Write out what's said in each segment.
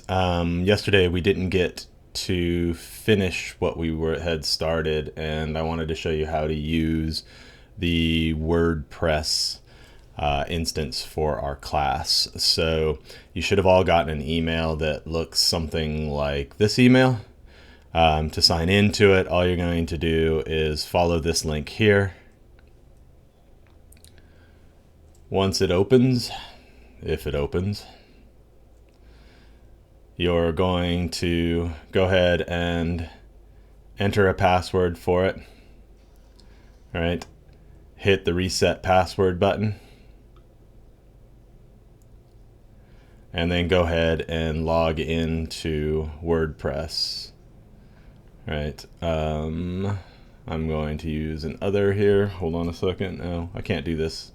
Yesterday we didn't get to finish what had started, and I wanted to show you how to use the WordPress instance for our class. So you should have all gotten an email that looks something like this email. To sign into it, all you're going to do is follow this link here. Once it opens, if it opens, you're going to go ahead and enter a password for it. All right, hit the reset password button, and then go ahead and log into WordPress. All right, I'm going to use an other here. Hold on a second. No, I can't do this.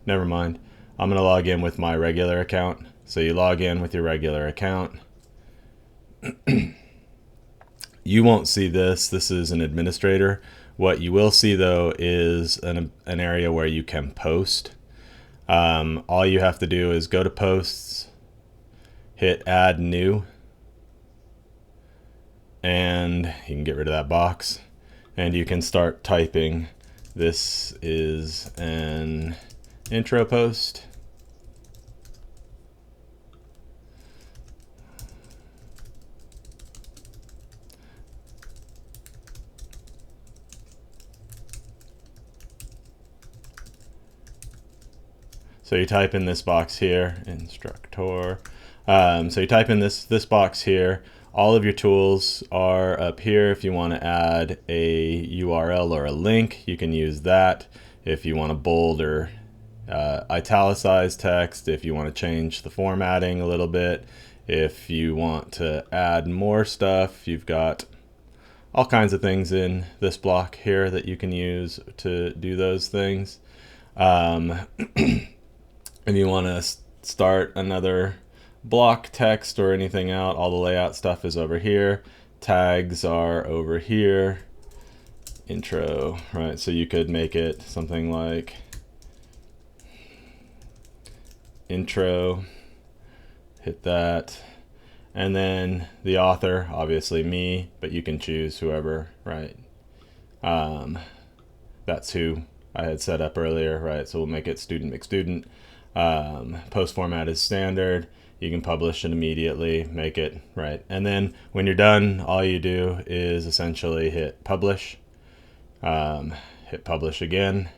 Never mind. I'm going to log in with my regular account. So you log in with your regular account. You won't see this. This is an administrator. What you will see though is an area where you can post. All you have to do is go to posts, hit add new, and you can get rid of that box, and you can start typing. This is an intro post. So you type in this box here, instructor. So you type in this box here. All of your tools are up here. If you want to add a URL or a link, you can use that. If you want to bold or italicize text, if you want to change the formatting a little bit, if you want to add more stuff, you've got all kinds of things in this block here that you can use to do those things. If you want to start another block text or anything out, all the layout stuff is over here. Tags are over here. Intro, right? So you could make it something like intro, hit that, and then the author, obviously me, but you can choose whoever, right? That's who I had set up earlier, right? So we'll make it student McStudent. Post format is standard. You can publish it immediately, make it right. And then when you're done, all you do is essentially hit publish, hit publish again,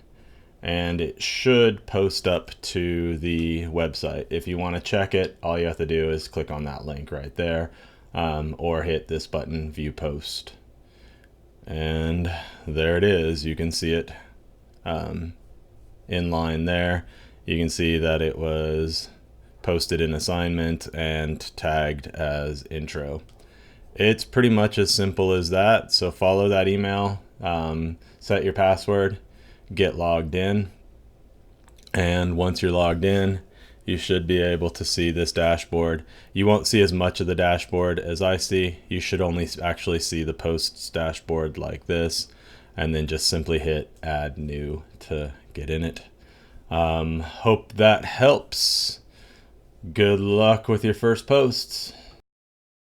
and it should post up to the website. If you want to check it, all you have to do is click on that link right there, or hit this button, view post. And there it is. You can see it in line there. You can see that it was posted in assignment and tagged as intro. It's pretty much as simple as that. So follow that email, set your password, get logged in, and once you're logged in, you should be able to see this dashboard. You won't see as much of the dashboard as I see. You should only actually see the posts dashboard like this, and then just simply hit add new to get in it. Hope that helps. Good luck with your first posts.